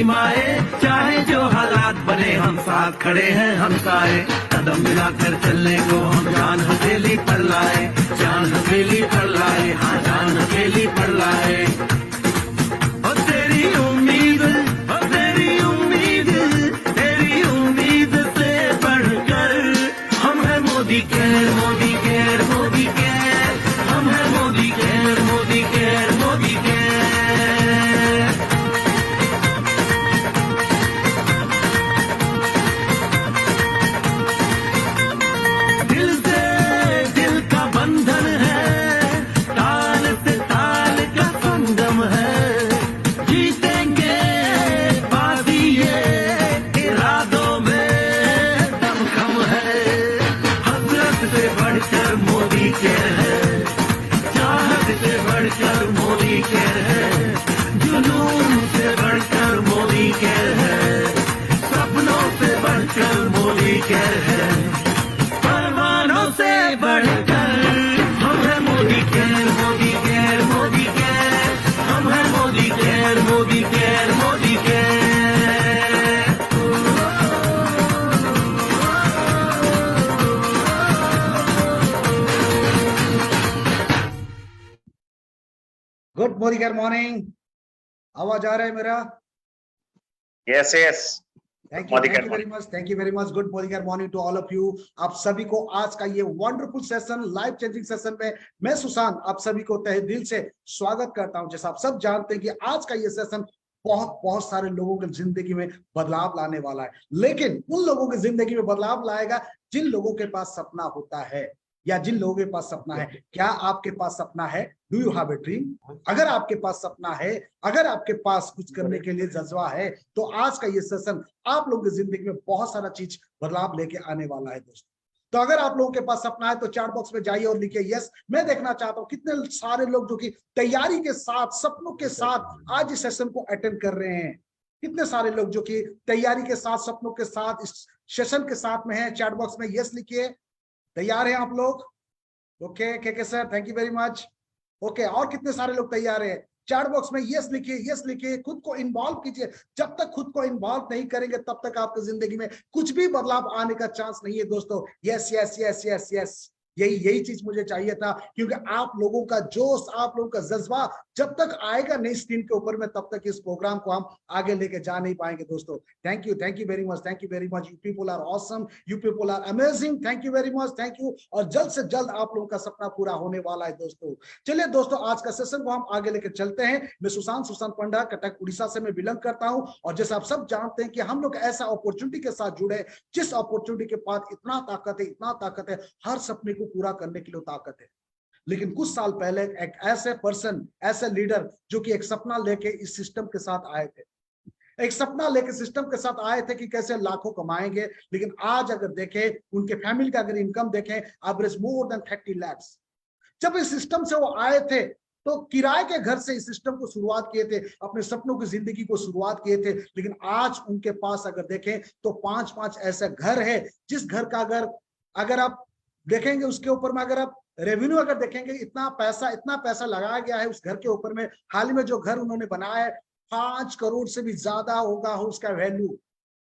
सीमाएं, चाहे जो हालात बने हम साथ खड़े हैं हम साए। कदम मिलाकर चलने को हम जान हथेली पर लाए, जान हथेली पर लाए, हाँ जान हथेली पर लाए। और तेरी उम्मीद, और तेरी उम्मीद, तेरी उम्मीद से बढ़कर हम है Modi care, Modi care, Modi care, हम है Modi care, Modi care, Modi care. दिल से दिल का बंधन है, ताल से ताल का संगम है, जीतेंगे बाजी ये इरादों में दमखम है। हसरत से बढ़कर मोदी केयर है, चाहत से बढ़कर मोदी केयर है, जुनून से बढ़कर मोदी केयर है, सपनों से बढ़कर मोदी केयर है, परवानों से बढ़कर हम है Modi care, Modi care, Modi care, हम है Modi care, Modi care, Modi care. Good Modi care morning. आवाज आ रहा है मेरा? Yes, yes. Thank Modi you care very much, thank you very much. Good Modi care morning to all of you. आप सभी को आज का ये wonderful session, life changing session में मैं सुशांत आप सभी को तहे दिल से स्वागत करता हूं। जैसा आप सब जानते हैं कि आज का ये सेशन बहुत बहुत सारे लोगों की जिंदगी में बदलाव लाने वाला है, लेकिन उन लोगों की जिंदगी में बदलाव लाएगा जिन लोगों के पास सपना होता है, या जिन लोगों के पास सपना है। क्या आपके पास सपना है? Do you have a dream? अगर आपके पास सपना है, अगर आपके पास कुछ करने के लिए जज्बा है, तो आज का ये सेशन आप लोगों की जिंदगी में बहुत सारा चीज बदलाव लेके आने वाला है दोस्तों। तो अगर आप लोगों के पास सपना है तो चैट बॉक्स में जाइए और लिखिए यस। मैं देखना चाहता हूँ कितने सारे लोग जो कि तैयारी के साथ, सपनों के साथ आज इस सेशन को अटेंड कर रहे हैं। कितने सारे लोग जो कि तैयारी के साथ, सपनों के साथ इस सेशन के साथ में है। चैट बॉक्स में यस लिखिए। तैयार हैं आप लोग? ओके के sir, thank you very much. Okay, और कितने सारे लोग तैयार हैं? चैट बॉक्स में यस लिखिए, यस लिखिए। खुद को इन्वॉल्व कीजिए। जब तक खुद को इन्वॉल्व नहीं करेंगे तब तक आपकी जिंदगी में कुछ भी बदलाव आने का चांस नहीं है दोस्तों। Yes yes yes yes yes, यही चीज मुझे चाहिए था, क्योंकि आप लोगों का जोश, आप लोगों का जज्बा जब तक आएगा नहीं स्क्रीन के ऊपर में, तब तक इस प्रोग्राम को हम आगे लेके जा नहीं पाएंगे दोस्तों। Thank you very much, thank you very much. You people are awesome, you people are amazing. Thank you very much, thank you. और जल्द से जल्द आप लोगों का सपना पूरा होने वाला है दोस्तों। चलिए दोस्तों, आज का सेशन को हम आगे लेके चलते हैं। मैं सुशांत पंडा, कटक उड़ीसा से मैं बिलोंग करता हूं। और जैसे आप सब जानते हैं कि हम लोग ऐसा अपॉर्चुनिटी के साथ जुड़े, जिस अपॉर्चुनिटी के पास इतना ताकत है, इतना ताकत है, हर सपने को पूरा करने के लिए ताकत है। लेकिन कुछ साल पहले एक ऐसे पर्सन, ऐसे लीडर जो कि एक सपना लेके इस सिस्टम के साथ आए थे, एक सपना लेके सिस्टम के साथ आए थे कि कैसे लाखों कमाएंगे। लेकिन आज अगर देखें, उनके फैमिली का अगर इनकम देखें, एवरेज मोर देन 30 लाख। जब इस सिस्टम से वो आए थे तो किराए के घर से इस सिस्टम को शुरुआत किए थे, अपने सपनों की जिंदगी को शुरुआत किए थे। लेकिन आज उनके पास अगर देखें तो 5-5 ऐसे घर है, जिस घर का अगर आप देखेंगे, उसके ऊपर में अगर आप रेवेन्यू अगर देखेंगे, इतना पैसा लगाया गया है उस घर के ऊपर में। हाल ही में जो घर उन्होंने बनाया है, 5 करोड़ से भी ज्यादा होगा उसका वैल्यू।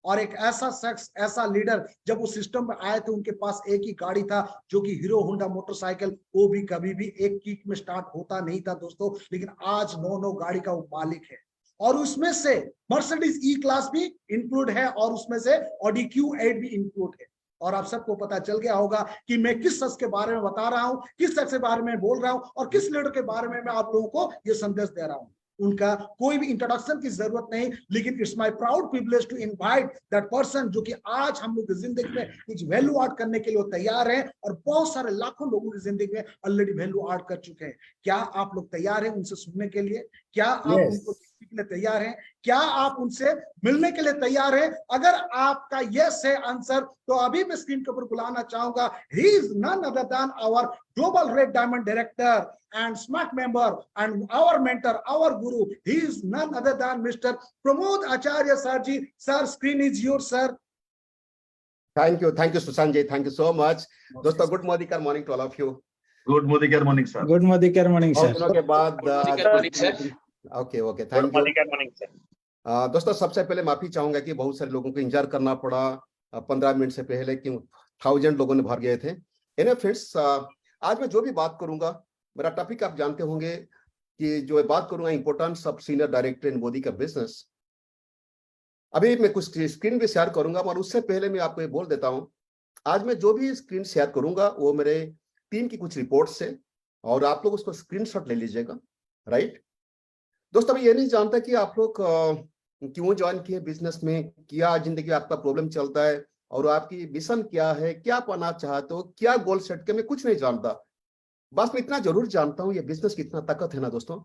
और एक ऐसा शख्स, ऐसा लीडर, जब उस सिस्टम में आए थे उनके पास एक ही गाड़ी था, जो कि हीरो होंडा मोटरसाइकिल। वो भी कभी भी एक किक में स्टार्ट होता नहीं था दोस्तों। लेकिन आज 9 गाड़ी का वो मालिक है। और उसमें से मर्सिडीज ई क्लास भी इंक्लूड है, और उसमें से ऑडी Q8 भी इंक्लूड है। और आप सबको पता चल गया होगा कि मैं किस शख्स के बारे में बता रहा हूं, किस शख्स के बारे में बोल रहा हूं, और किस लीडर के बारे में मैं आप लोगों को ये संदेश दे रहा हूं। उनका कोई भी इंट्रोडक्शन की जरूरत नहीं, लेकिन it's my proud privilege to invite that person, जो कि आज हम लोग की जिंदगी में कुछ वैल्यू ऐड करने के लिए तैयार है, और बहुत सारे लाखों लोगों की जिंदगी में ऑलरेडी वैल्यू ऐड कर चुके हैं। क्या आप लोग तैयार हैं उनसे सुनने के लिए? क्या आप उनको सीखने के लिए तैयार हैं? क्या आप उनसे मिलने के लिए तैयार हैं? अगर आपका यस है आंसर, तो अभी मैं स्क्रीन के ऊपर बुलाना चाहूंगा। He is none other than our global red diamond director and SMART member and our mentor, our guru. He is none other than Mr. Pramod Acharya sir ji. Sir, screen is yours, sir. Thank you Sushant ji, thank you so much. दोस्तों, good Modi care morning to all of you. Good Modi care morning sir. Good Modi care morning sir. दिनों के बाद okay thank you. Good morning, sir. दोस्तों सबसे पहले माफी चाहूंगा कि बहुत सारे लोगों को इंतजार करना पड़ा 15 मिनट से पहले, क्यों 1000 लोगों ने भर गए थे। एनीवे फ्रेंड्स, आज मैं जो भी बात करूंगा, मेरा टॉपिक आप जानते होंगे कि जो बात करूंगा importance of senior director in Modi का बिजनेस। अभी मैं कुछ स्क्रीन भी शेयर करूंगा, और उससे पहले मैं आपको ये बोल देता हूं, आज मैं जो भी स्क्रीन शेयर करूंगा वो मेरे टीम की कुछ रिपोर्ट्स है, और आप लोग उसको स्क्रीनशॉट ले लीजिएगा, राइट। दोस्तों मैं ये नहीं जानता कि आप लोग क्यों ज्वाइन किए बिजनेस में, क्या जिंदगी में आपका प्रॉब्लम चलता है, और आपकी विजन क्या है, क्या पाना चाहते हो, क्या गोल सेट के, मैं कुछ नहीं जानता। बस मैं इतना जरूर जानता हूं ये बिजनेस कितना ताकत है ना दोस्तों।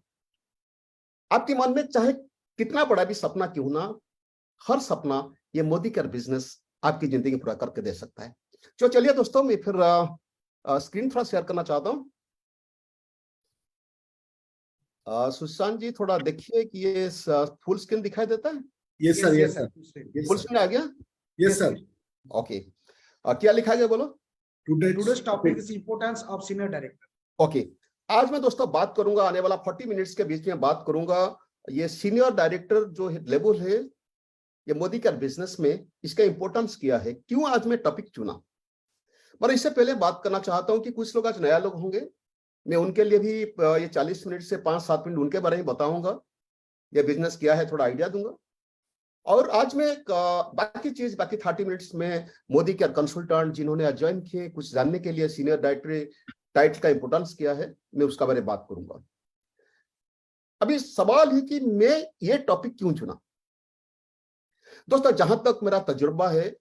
आपके मन में चाहे कितना बड़ा भी सपना क्यों ना, हर सपना ये मोदी का बिजनेस आपकी जिंदगी पूरा करके दे सकता है। तो चलिए दोस्तों, मैं फिर स्क्रीन थोड़ा शेयर करना चाहता हूं। सुशांत जी थोड़ा देखिए कि ये फुल स्क्रीन दिखाई देता है। Yes sir, yes sir, full screen आ गया? Yes sir. ओके, क्या लिखा गया बोलो? Today's topic is importance of senior director. Okay, आज मैं दोस्तों बात करूंगा, आने वाला 40 मिनट्स के बीच में बात करूंगा ये सीनियर डायरेक्टर जो लेवल है ये मोदी का बिजनेस में, इसका इंपॉर्टेंस क्या है, क्यों आज मैं टॉपिक चुना। पर इससे पहले बात करना चाहता हूं कि कुछ लोग आज नया लोग होंगे, मैं उनके लिए भी ये 40 मिनट से 5-7 मिनट उनके बारे में बताऊंगा, ये बिजनेस क्या है थोड़ा आइडिया दूंगा। और आज मैं बाकी 30 मिनट्स में मोदी के कंसल्टेंट जिन्होंने ज्वाइन किए कुछ जानने के लिए सीनियर डायरेक्टर टाइटल का इंपोर्टेंस क्या है, मैं उसका बारे में बात करूंगा। अभी सवाल है कि मैं ये टॉपिक क्यों चुना। दोस्तों जहां तक मेरा तजुर्बा है,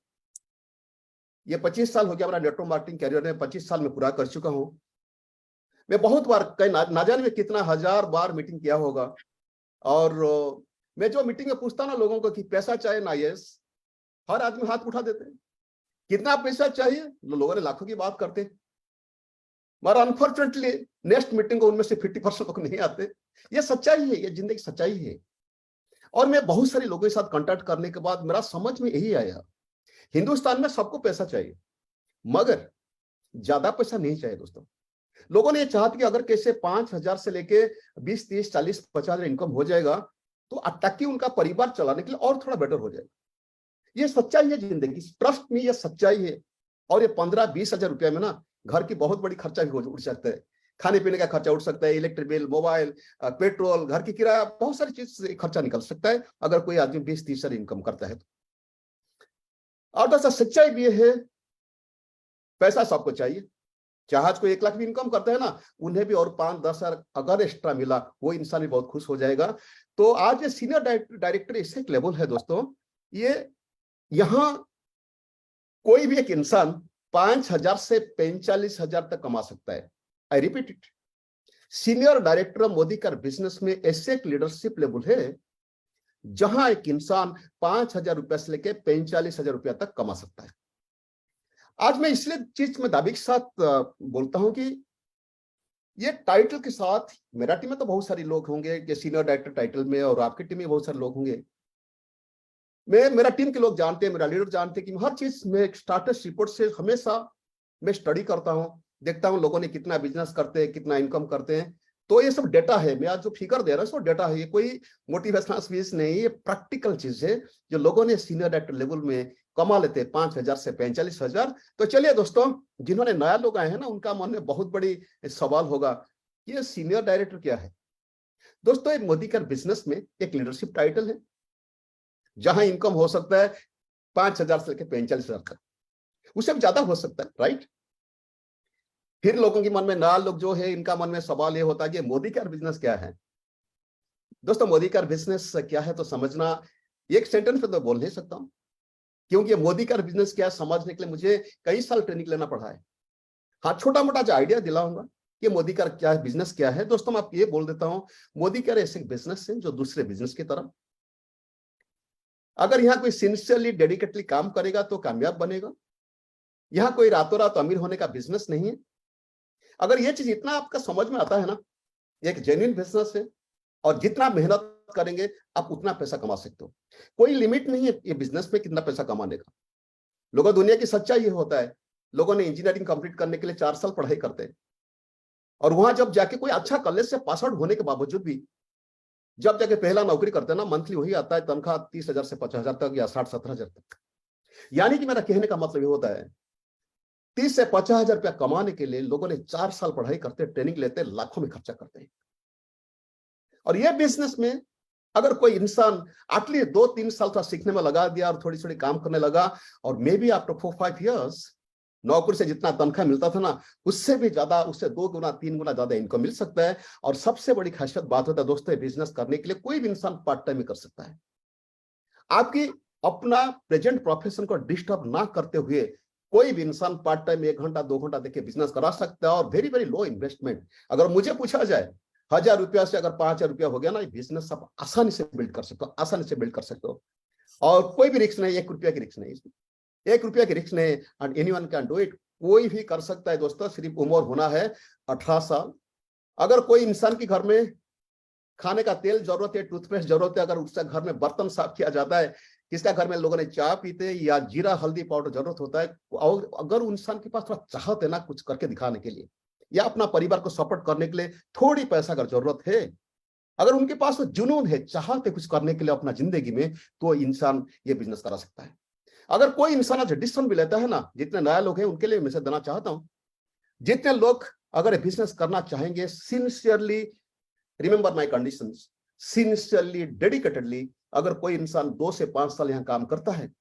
ये 25 साल हो गया मेरा नेटवर्क मार्केटिंग कैरियर में, 25 साल में पूरा कर चुका हूं। मैं बहुत बार कई ना जाने में कितना 1000 बार मीटिंग किया होगा, और मैं जो मीटिंग में पूछता ना लोगों को कि पैसा चाहिए ना, यस, हर आदमी हाथ उठा देते हैं। कितना पैसा चाहिए, लोगों ने लाखों की बात करते हैं, मगर अनफॉर्चुनेटली नेक्स्ट मीटिंग को उनमें से 50% लोग नहीं आते। ये सच्चाई है, ये जिंदगी सच्चाई है। और मैं बहुत सारे लोगों के साथ कांटेक्ट करने के बाद मेरा समझ में यही आया, हिंदुस्तान में सबको पैसा चाहिए, मगर ज्यादा पैसा नहीं चाहिए दोस्तों। लोगों ने ये चाहते कि अगर कैसे 5000 से लेके 20, 30, 40, 50 इनकम हो जाएगा तो ताकि उनका परिवार चलाने के लिए और थोड़ा बेटर हो जाएगा। ये सच्चाई है जिंदगी, ट्रस्ट में ये सच्चाई है। और ये 15-20 हजार रुपया में ना घर की बहुत बड़ी खर्चा भी उठ सकता है, खाने पीने का खर्चा उठ सकता है, इलेक्ट्रिक बिल, मोबाइल, पेट्रोल, घर की किराया, बहुत सारी चीज से खर्चा निकल सकता है अगर कोई आदमी 20-30 हजार इनकम करता है तो। और दोस्तों सच्चाई भी है, पैसा सबको चाहिए। जहाज को 1 लाख भी इनकम करता है ना, उन्हें भी और 5-10 हजार अगर एक्स्ट्रा मिला, वो इंसान भी बहुत खुश हो जाएगा। तो आज ये सीनियर डायरेक्टर ऐसे एक लेवल है दोस्तों, ये यहां कोई भी एक इंसान 5000 से 45,000 तक कमा सकता है। I repeat it, senior director Modi का बिजनेस में ऐसे एक लीडरशिप लेवल है जहां एक इंसान 5000 रुपया से लेकर 45,000 रुपया तक कमा सकता है। आज मैं इसलिए चीज में दावे के साथ बोलता हूं कि ये टाइटल के साथ, मेरा टीम में तो बहुत सारे लोग होंगे कि सीनियर डायरेक्टर टाइटल में, और आपकी टीम में बहुत सारे लोग होंगे। मेरा टीम के लोग जानते हैं, मेरा लीडर जानते हैं कि हर चीज में स्टार्टस रिपोर्ट से हमेशा मैं स्टडी करता हूं, देखता हूं लोगों ने कितना बिजनेस करते हैं, कितना इनकम करते हैं। तो ये सब डेटा है, मैं आज जो फिगर दे रहा हूँ डेटा है, ये कोई मोटिवेशनल स्पीच नहीं, ये प्रैक्टिकल चीज है जो लोगों ने सीनियर डायरेक्टर लेवल में कमा लेते हैं 5000 से 45,000। तो चलिए दोस्तों, जिन्होंने नया लोग आए हैं ना, उनका मन में बहुत बड़ी सवाल होगा, ये सीनियर डायरेक्टर क्या है। दोस्तों एक मोदी का बिजनेस में एक लीडरशिप टाइटल है जहां इनकम हो सकता है 5000 से लेकर 45,000 तक, उससे भी ज्यादा हो सकता है, राइट। फिर लोगों के मन में, नया लोग जो है, इनका मन में सवाल ये होता है कि मोदी का बिजनेस क्या है। दोस्तों मोदी का बिजनेस क्या है तो समझना एक सेंटेंस में तो बोल नहीं सकता हूं, क्योंकि मोदी का बिजनेस क्या है समझने के लिए मुझे कई साल ट्रेनिंग लेना पड़ा है। हाँ, छोटा मोटा जो आइडिया दिलाऊंगा कि मोदी का क्या है, बिजनेस क्या है। दोस्तों मैं आपको ये बोल देता हूं, मोदी का ऐसे बिजनेस है जो दूसरे बिजनेस की तरह, अगर यहाँ कोई सिंसियरली डेडिकेटली काम करेगा तो कामयाब बनेगा। यहाँ कोई रातों रात अमीर होने का बिजनेस नहीं है। अगर ये चीज इतना आपका समझ में आता है ना, एक जेन्युइन बिजनेस है, और जितना मेहनत करेंगे आप उतना पैसा कमा सकते हो। कोई लिमिट नहीं है ये बिजनेस में कितना पैसा कमाने का। लोगों, दुनिया की सच्चाई ये होता है, लोगों ने इंजीनियरिंग कंप्लीट करने के लिए 4 साल पढ़ाई करते हैं, और वहां जब जाके कोई अच्छा कॉलेज से पास आउट होने के बावजूद भी जब जाके पहला नौकरी करते हैं ना, मंथली वही आता है तनख्वाह 30,000 से 50,000 तक या 60-70,000 तक। यानी कि मेरा कहने का मतलब ये होता है 30 से 50,000 रुपया कमाने के लिए लोगों ने 4 साल पढ़ाई करते, ट्रेनिंग लेते, लाखों में खर्चा करते हैं। और ये बिजनेस में अगर कोई इंसान एटलीस्ट 2-3 साल था सीखने में लगा दिया और थोड़ी थोड़ी काम करने लगा, और मे बी आफ्टर 4-5 years नौकरी से जितना तनख्वाह मिलता था ना, उससे भी ज्यादा, उससे 2 गुना 3 गुना ज्यादा इनकम मिल सकता है। और सबसे बड़ी खासियत बात होता है दोस्तों, बिजनेस करने के लिए कोई भी इंसान पार्ट टाइम में कर सकता है। आपकी अपना प्रेजेंट प्रोफेशन को डिस्टर्ब ना करते हुए कोई भी इंसान पार्ट टाइम 1 घंटा 2 घंटा देके बिजनेस करा सकता है, और वेरी वेरी लो इन्वेस्टमेंट। अगर मुझे पूछा जाए 1,000 रुपया से अगर 5,000 रुपया हो गया ना, बिजनेस आप आसानी से बिल्ड कर सकते हो, आसानी से बिल्ड कर सकते हो। और कोई भी रिस्क नहीं, 1 रुपया की रिस्क नहीं, 1 रुपया की रिस्क नहीं, and anyone can do it. कोई भी कर सकता है दोस्तों, सिर्फ उम्र होना है 18 साल। अगर कोई इंसान के घर में खाने का तेल जरूरत है, टूथपेस्ट जरूरत है, अगर उसका घर में बर्तन साफ किया जाता है, किसका घर में लोगों ने चाय पीते या जीरा हल्दी पाउडर जरूरत होता है, और अगर इंसान के पास थोड़ा चाहत है ना कुछ करके दिखाने के लिए या अपना परिवार को सपोर्ट करने के लिए थोड़ी पैसा अगर जरूरत है, अगर उनके पास जुनून है, चाहते कुछ करने के लिए अपना जिंदगी में, तो इंसान ये बिजनेस करा सकता है। अगर कोई इंसान आज डिसीजन भी लेता है ना, जितने नया लोग हैं उनके लिए मैसेज देना चाहता हूं, जितने लोग अगर बिजनेस करना चाहेंगे, sincerely remember my conditions, sincerely dedicatedly अगर कोई इंसान 2 से 5 साल यहाँ काम करता है,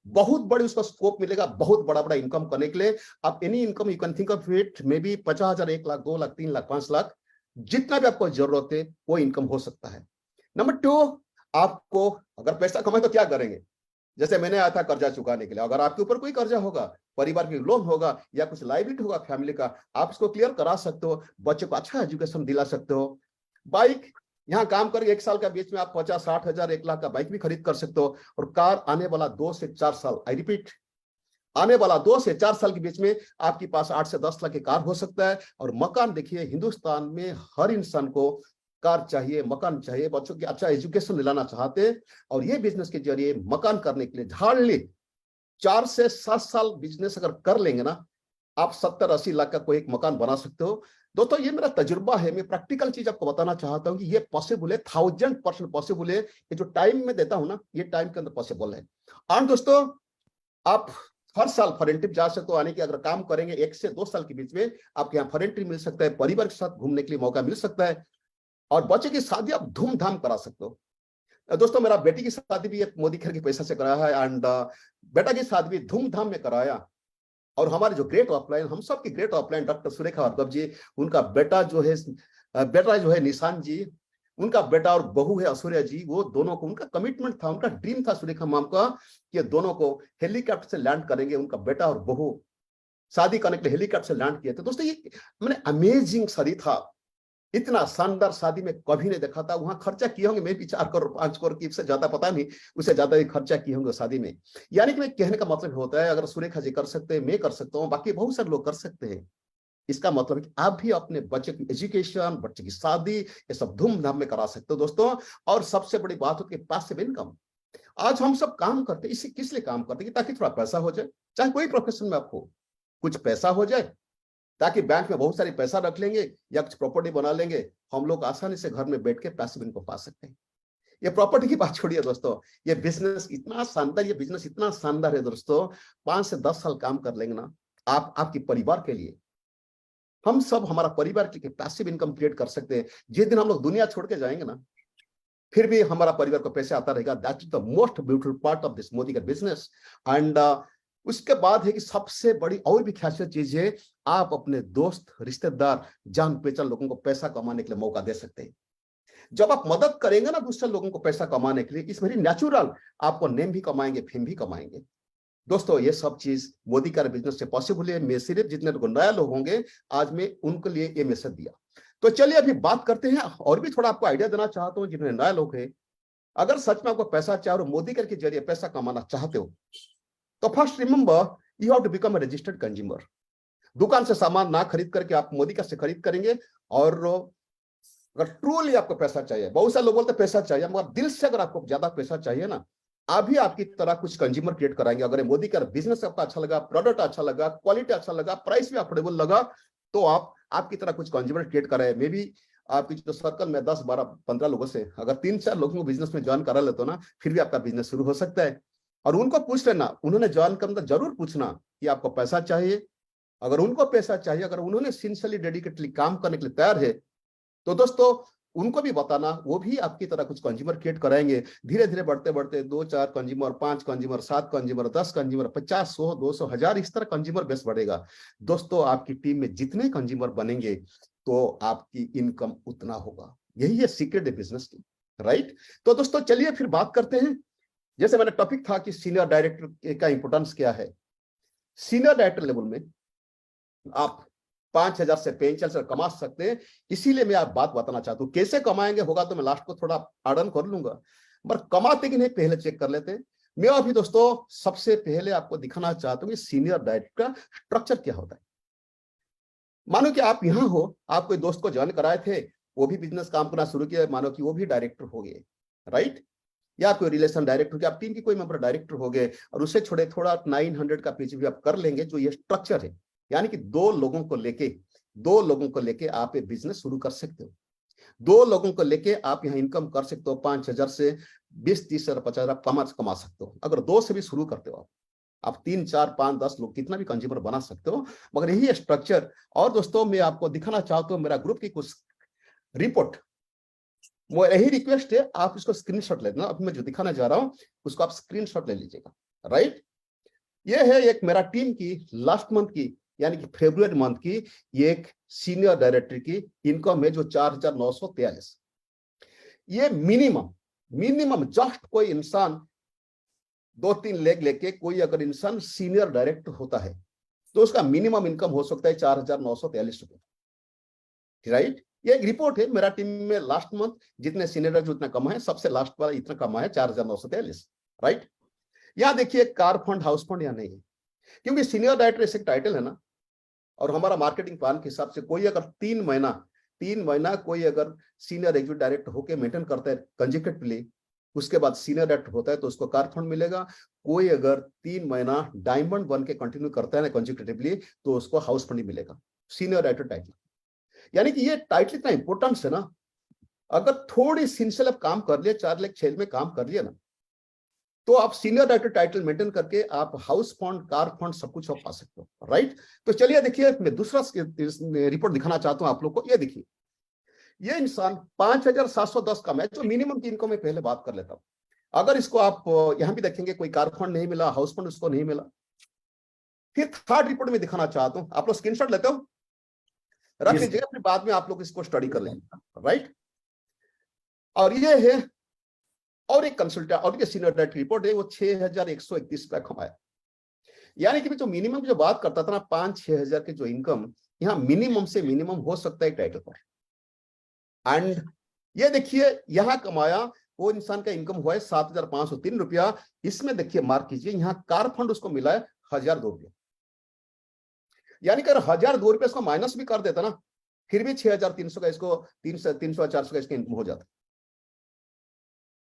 बहुत बड़ी उसका स्कोप मिलेगा, बहुत बड़ा बड़ा इनकम करने के लिए। आप any income you can think of it, may be 50,000, 1 lakh, 2 lakh, 3 lakh, 5 lakh, जितना भी आपको जरूरत है वो इनकम हो सकता है। नंबर 2, आपको अगर पैसा कमाए तो क्या करेंगे? जैसे मैंने आया था कर्जा चुकाने के लिए, अगर आपके ऊपर कोई कर्जा होगा, परिवार की लोन होगा या कुछ लाइबिलिटी होगा फैमिली का, आप इसको क्लियर करा सकते हो, बच्चों को अच्छा एजुकेशन दिला सकते हो। बाइक, यहाँ काम करके 1 साल के बीच में आप 50-60 हजार 1 लाख का बाइक भी खरीद कर सकते हो। और कार आने वाला 2 से 4 साल, आई रिपीट, आने वाला 2 से 4 साल के बीच में आपके पास 8 से 10 लाख की कार हो सकता है। और मकान देखिए, हिंदुस्तान में हर इंसान को कार चाहिए, मकान चाहिए, बच्चों की अच्छा एजुकेशन दिलाना चाहते हैं। और ये बिजनेस के जरिए मकान करने के लिए हार्डली 4 से 7 साल बिजनेस अगर कर लेंगे ना, आप 70-80 लाख का कोई एक मकान बना सकते हो। दोस्तों ये मेरा तजुर्बा है, मैं प्रैक्टिकल चीज आपको बताना चाहता हूं कि ये पॉसिबल है, 1000% पॉसिबल है। ये जो टाइम में देता हूं ना, ये टाइम के अंदर पॉसिबल है। और दोस्तों आप हर साल फॉरेन ट्रिप जा सकते हो, आने की अगर काम करेंगे 1 से 2 साल के बीच में आपके यहाँ फॉरेन ट्रिप मिल सकता है, परिवार के साथ घूमने के लिए मौका मिल सकता है, और बच्चे की शादी आप धूमधाम करा सकते हो। दोस्तों मेरा बेटी की शादी भी मोदी केयर के पैसा से कराया है, एंड बेटा की शादी भी धूमधाम में कराया। और हमारे जो ग्रेट ऑफलाइन, हम सबकी great offline doctor Surekha Bhargav ji, उनका बेटा जो है निशान जी, उनका बेटा और बहू है ऐश्वर्या जी, वो दोनों को उनका कमिटमेंट था, उनका ड्रीम था सुरेखा मैम का कि दोनों को हेलीकॉप्टर से लैंड करेंगे। उनका बेटा और बहू शादी करने के लिए हेलीकॉप्टर से लैंड किए थे। दोस्तों ये मैंने अमेजिंग शादी था, इतना शानदार शादी में कभी नहीं देखा था। वहां खर्चा किए होंगे मैं भी 4 करोड़ 5 करोड़ की, इससे ज्यादा पता नहीं, उससे ज्यादा ही खर्चा किए होंगे शादी में। यानी कि मैं कहने का मतलब होता है, अगर सुरेखा जी कर सकते हैं, मैं कर सकता हूँ, बाकी बहुत सारे लोग कर सकते हैं। इसका मतलब है कि आप भी अपने बच्चे की एजुकेशन, बच्चे की शादी, ये सब धूमधाम में करा सकते हो दोस्तों। और सबसे बड़ी बात होती है पैसिव इनकम। आज हम सब काम करते हैं, इसी किस लिए काम करते हैं? ताकि थोड़ा पैसा हो जाए, चाहे कोई प्रोफेशन में आप हो, कुछ पैसा हो जाए, ताकि बैंक में बहुत सारी पैसा रख लेंगे या कुछ प्रॉपर्टी बना लेंगे, हम लोग आसानी से घर में बैठ के पैसिव इनकम पा सकते हैं। ये प्रॉपर्टी की बात छोड़िए दोस्तों, ये बिजनेस इतना शानदार, ये बिजनेस इतना शानदार है दोस्तों, 5 से 10 साल काम कर लेंगे ना आप, आपके परिवार के लिए, हम सब हमारा परिवार के लिए पैसिव इनकम क्रिएट कर सकते हैं। जिस दिन हम लोग दुनिया छोड़ के जाएंगे ना, फिर भी हमारा परिवार को पैसे आता रहेगा। That is the most beautiful part of this Modi का बिजनेस। एंड उसके बाद है कि सबसे बड़ी और भी खासियत चीज है, आप अपने दोस्त, रिश्तेदार, जान पहचान लोगों को पैसा कमाने के लिए मौका दे सकते हैं। जब आप मदद करेंगे ना दूसरे लोगों को पैसा कमाने के लिए, इस वेरी नेचुरल आपको नेम भी कमाएंगे, फेम भी कमाएंगे। दोस्तों ये सब चीज मोदी का बिजनेस से पॉसिबल है। मैं सिर्फ जितने नया लोग होंगे आज मैं उनके लिए ये मैसेज दिया। तो चलिए अभी बात करते हैं, और भी थोड़ा आपको आइडिया देना चाहता हूँ जितने नए लोग हैं, अगर सच में आपको पैसा चाहिए और मोदी के जरिए पैसा कमाना चाहते हो, तो first remember you have to become a registered consumer. दुकान से सामान ना खरीद करके आप मोदी का से खरीद करेंगे, और अगर ट्रूली आपको पैसा चाहिए, बहुत सारे लोग बोलते पैसा चाहिए, मगर दिल से अगर आपको ज्यादा पैसा चाहिए ना, अभी आपकी तरह कुछ कंज्यूमर क्रिएट कराएंगे। अगर मोदी का बिजनेस आपका अच्छा लगा, प्रोडक्ट अच्छा लगा, क्वालिटी अच्छा लगा, प्राइस भी अफोर्डेबल लगा, तो आप आपकी तरह कुछ कंज्यूमर क्रिएट कराए। मे बी आपकी जो सर्कल में 10, 12, 15 लोगों से अगर 3-4 लोगों को बिजनेस में ज्वाइन करा लेते हो ना, फिर भी आपका बिजनेस शुरू हो सकता है। और उनको पूछ लेना, उन्होंने ज्वाइन करना जरूर पूछना कि आपको पैसा चाहिए। अगर उनको पैसा चाहिए, अगर उन्होंने सिंसियरली डेडिकेटली काम करने के लिए तैयार है, तो दोस्तों उनको भी बताना, वो भी आपकी तरह कुछ कंज्यूमर क्रिएट कराएंगे। धीरे धीरे बढ़ते बढ़ते 2-4 कंज्यूमर, 5 कंज्यूमर, 7 कंज्यूमर, 10 कंज्यूमर, 50, 100, 200, 1000, इस तरह कंज्यूमर बेस बढ़ेगा। दोस्तों आपकी टीम में जितने कंज्यूमर बनेंगे तो आपकी इनकम उतना होगा। यही है सीक्रेट है बिजनेस की, राइट। तो दोस्तों चलिए फिर बात करते हैं। जैसे मैंने टॉपिक था कि सीनियर डायरेक्टर का इंपोर्टेंस क्या है। सीनियर डायरेक्टर लेवल में आप 5000 से 45,000 कमा सकते हैं। इसीलिए मैं आप बात बताना चाहता हूं। कैसे कमाएंगे होगा तो मैं लास्ट को थोड़ा आड़न कर लूंगा, पर कमाते कि नहीं पहले चेक कर लेते हैं। मैं अभी दोस्तों सबसे पहले आपको दिखाना चाहता हूं कि सीनियर डायरेक्टर का स्ट्रक्चर क्या होता है। मानो कि आप यहां हो, आप कोई दोस्त को ज्वाइन कराए थे, वो भी बिजनेस काम करना शुरू किया, मानो कि वो भी डायरेक्टर हो गए, राइट। या कोई रिलेशन डायरेक्टर हो गया, आप टीम की कोई मेंबर डायरेक्टर हो गए, और उससे छोड़े थोड़ा 900 का पिच भी आप कर लेंगे। जो ये स्ट्रक्चर है, यानी कि दो लोगों को लेके आप ये बिजनेस शुरू कर सकते हो। 2 लोगों को लेके आप यहाँ इनकम कर सकते हो। 5000 से 20, 30 हजार, 50 हजार कमा सकते हो। अगर 2 से भी शुरू करते हो आप 3, 4, 5, 10 लोग कितना भी कंज्यूमर बना सकते हो। मगर यही है स्ट्रक्चर। और दोस्तों मैं आपको दिखाना चाहता हूँ मेरा ग्रुप की कुछ रिपोर्ट। वो यही रिक्वेस्ट है, आप इसको स्क्रीनशॉट लेना। अभी मैं जो दिखाना जा रहा हूं उसको आप स्क्रीनशॉट ले लीजिएगा, राइट। ये है एक मेरा टीम की लास्ट मंथ की, यानी कि फरवरी मंथ की, ये एक सीनियर डायरेक्टर की इनकम है जो 4943। ये मिनिमम जस्ट कोई इंसान 2-3 लेग लेके कोई अगर इंसान सीनियर डायरेक्टर होता है तो उसका मिनिमम इनकम हो सकता है 4943 रुपए, राइट। ये एक रिपोर्ट है। मेरा टीम में लास्ट मंथ जितने सीनियर डायरेक्टर उतना कमा है, सबसे लास्ट वाला इतना कमा है 4943, राइट। यहां देखिए कार फंड, हाउस फंड या नहीं है, क्योंकि सीनियर डायरेक्टर ऐसे टाइटल है ना। और हमारा मार्केटिंग प्लान के हिसाब से कोई अगर 3 महीना कोई अगर सीनियर एग्जीक्यूटिव डायरेक्टर होकर मेंटेन करता है कंसेक्यूटिवली, उसके बाद सीनियर डायरेक्टर होता है तो उसको कार फंड मिलेगा। कोई अगर 3 महीना डायमंड बन के कंटिन्यू करता है ना कंसेक्यूटिवली, तो उसको हाउस फंड मिलेगा, सीनियर डायरेक्टर टाइटल। यानी कि ये टाइटल इतना इंपॉर्टेंस है ना। अगर थोड़ी सिंसियर काम कर लिया, 4 लाख 6 में काम कर लिया ना, तो आप सीनियर डायरेक्टर टाइटल मेंटेन करके आप हाउस फंड, कार फंड सब कुछ आप पा सकते हो, राइट। तो चलिए देखिए, मैं दूसरा रिपोर्ट दिखाना चाहता हूं आप लोग को। ये देखिए, ये इंसान 5710 का, मैं जो मिनिमम की इनकम में पहले बात कर लेता हूं। अगर इसको आप यहां भी देखेंगे, कोई कार फंड नहीं मिला, हाउस फंड उसको नहीं मिला। फिर थर्ड रिपोर्ट में दिखाना चाहता हूं, आप लोग स्क्रीनशॉट लेते हो, रख लीजिएगा, फिर बाद में आप लोग इसको स्टडी कर लेंगे, राइट। और ये है और एक कंसल्टेंट और ये सीनियर डायरेक्टर रिपोर्ट है, वो 6131 रुपया कमाया। यानी कि जो मिनिमम की जो बात करता था ना, 5-6 हजार की जो इनकम, यहाँ मिनिमम से मिनिमम हो सकता है टाइटल पर। एंड ये देखिए यहाँ कमाया वो इंसान का इनकम हुआ है 7503 रुपया। इसमें देखिए मार्क कीजिए, यहाँ कार फंड उसको मिला है 1002 रुपया। यानी कि अगर 1002 रुपये इसको माइनस भी कर देता ना, फिर भी 6300 का इसको 300-400 का इसका इनकम हो जाता।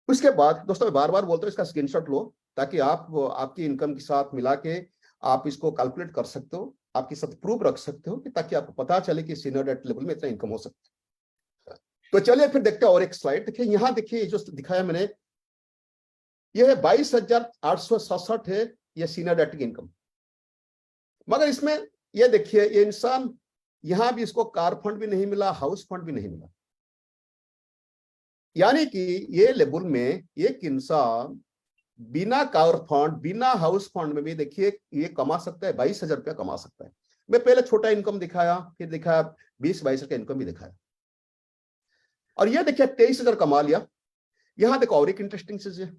उसके बाद दोस्तों मैं बार बार बोलता हूँ, इसका स्क्रीनशॉट लो ताकि आप आपकी इनकम के साथ मिला के आप इसको कैलकुलेट कर सकते हो, आपके साथ प्रूफ रख सकते हो, कि ताकि आपको पता चले कि सीनियर डायरेक्टर लेवल में इतना इनकम हो सकता है। तो चलिए फिर देखते हैं और एक स्लाइड। देखिए यहाँ देखिए जो दिखाया मैंने, ये है 22,867 है ये सीनियर डायरेक्टर की इनकम। मगर इसमें ये देखिए, ये इंसान यहां भी इसको कार फंड भी नहीं मिला, हाउस फंड भी नहीं मिला। यानी कि ये लेवल में एक इंसान बिना कार फंड, बिना हाउस फंड में भी देखिए ये कमा सकता है, 22,000 रुपया कमा सकता है। मैं पहले छोटा इनकम दिखाया, फिर दिखाया 20-22 का इनकम भी दिखाया, और ये देखिए 23,000 कमा लिया। यहां देखो और एक इंटरेस्टिंग चीज है,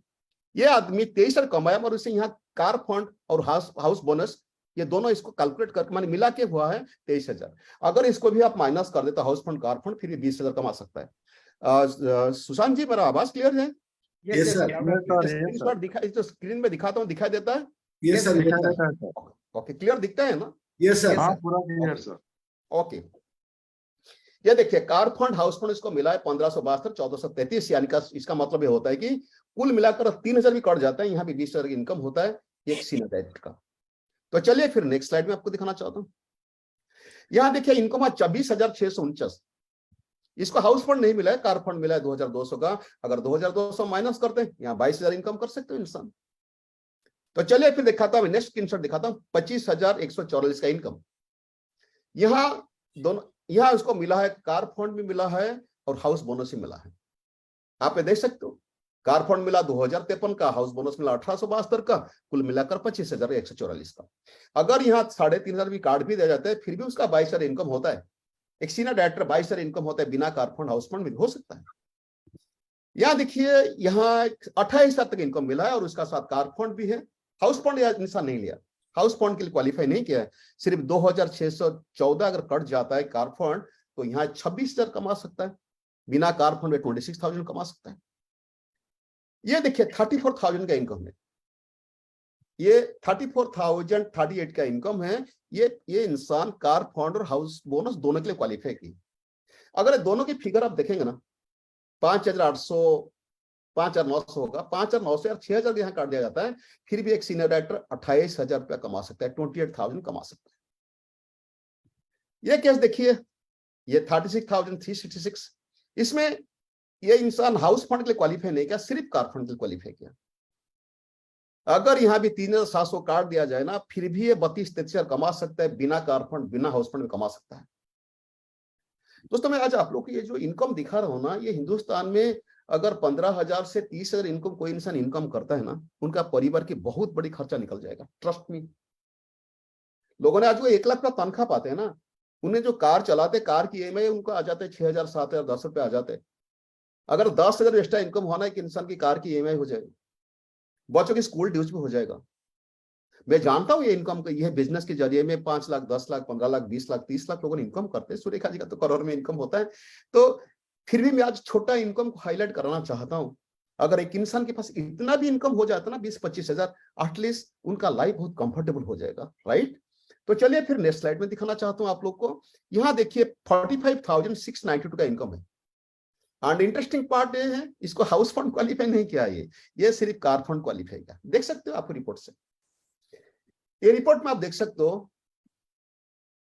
ये आदमी 23,000 कमाया और उसे यहाँ कार फंड और हाउस बोनस ये दोनों इसको कैलकुलेट करके माने मिला के हुआ है 23,000। अगर इसको भी आप माइनस कर देते हाउस फंड, कार फंड, फिर भी 20,000 कमा सकता है। सुशांत जी मेरा आवाज क्लियर है? यस सर, स्क्रीनशॉट दिखा, जो स्क्रीन में दिखाता हूँ दिखाई देता है? यस सर, ओके, क्लियर दिखता है ना? यस सर, पूरा क्लियर सर। ओके, ये देखिए कार फंड, हाउस फंड इसको मिला है 1572, 1433। यानी का इसका मतलब ये होता है कि कुल मिलाकर 3,000 भी कट जाता है, यहाँ भी 20,000 की इनकम होता है एक सीनियर डायरेक्टर का। तो चलिए फिर नेक्स्ट स्लाइड में आपको दिखाना चाहता हूँ। यहाँ देखिए इनकम 24,649। इसको हाउस फंड नहीं मिला है, कार फंड मिला है 2200 का। अगर 2200 माइनस करते हैं, यहाँ 22,000 इनकम कर सकते हो इंसान। तो चलिए फिर दिखाता हूं, नेक्स्ट स्क्रीनशॉट दिखाता हूं, 25,144 का इनकम। यहाँ दोनों, यहाँ उसको मिला है, कार फंड भी मिला है और हाउस बोनस भी मिला है। आप ये देख सकते हो, कार फंड मिला 2053 का, हाउस बोनस मिला 1872 का, कुल मिलाकर 25,144 का। अगर यहाँ 3,500 भी कार्ड भी दिया जाता है, फिर भी उसका 22,000 इनकम होता है। एक सीनियर डायरेक्टर 22,000 इनकम होता है, बिना कार फंड हाउस फंड भी हो सकता है। यहाँ देखिए, यहाँ 28,000 तक इनकम मिला है और उसका साथ कार फंड भी है। हाउस फंड इंसान नहीं लिया, हाउस फंड के लिए क्वालिफाई नहीं किया है। सिर्फ 2,614 अगर कट जाता है कार फंड, तो यहाँ 26,000 कमा सकता है। बिना कार फंड में 26,000 कमा सकता है। ये देखिए 34,000 का इनकम है, ये 34,038 का इनकम है। ये इंसान कार फंड और हाउस बोनस दोनों के लिए क्वालिफाई की। अगर दोनों की फिगर आप देखेंगे ना, 5,800 5,900 होगा, 5,900 और 6,000 यहाँ काट दिया जाता है, फिर भी एक सीनियर डायरेक्टर 28,000 रुपया कमा सकता है, 28,000 कमा सकता है। ये केस देखिए, ये 36,366, इसमें ये इंसान हाउस फंड के लिए क्वालिफाई नहीं किया, सिर्फ कार फंड के लिए क्वालिफाई किया। अगर यहाँ भी 3,700 काट दिया जाए ना, फिर भी ये 32-33 कमा सकता है, बिना कार फंड बिना हाउस फंड में कमा सकता है। दोस्तों, मैं आज आप लोग को ये जो इनकम दिखा रहा हूं ना, ये हिंदुस्तान में अगर 15,000 से 30,000 इनकम कोई इंसान इनकम करता है ना, उनका परिवार की बहुत बड़ी खर्चा निकल जाएगा, ट्रस्ट मी। लोगों ने आज वो 1 लाख का तनख्वाह पाते हैं ना, उन्हें जो कार चलाते, कार की ईएमआई उनको आ जाते 6,000 7,000 10 रुपए आ जाते। अगर 10,000 एक्स्ट्रा इनकम होना है कि इंसान की कार की ईएमआई हो जाएगी, बच्चों की स्कूल ड्यूज भी हो जाएगा। मैं जानता हूं ये इनकम का, ये बिजनेस के जरिए में 5 लाख 10 लाख 15 लाख 20 लाख 30 लाख लोगों ने इनकम करते हैं। सुरेखा जी का तो करोड़ में इनकम होता है। तो फिर भी मैं आज छोटा इनकम को हाईलाइट करना चाहता हूं। अगर एक इंसान के पास इतना भी इनकम हो जाता ना, 20-25 हजार, एटलीस्ट उनका लाइफ बहुत कंफर्टेबल हो जाएगा, राइट। तो चलिए फिर नेक्स्ट स्लाइड में दिखाना चाहता हूं आप लोग को। यहाँ देखिए 45,692 का इनकम है। एंड इंटरेस्टिंग पार्ट ये है, इसको हाउस फंड क्वालिफाई नहीं किया, ये सिर्फ कार फंड क्वालिफाई किया। देख सकते हो आपको रिपोर्ट से, ये रिपोर्ट में आप देख सकते हो,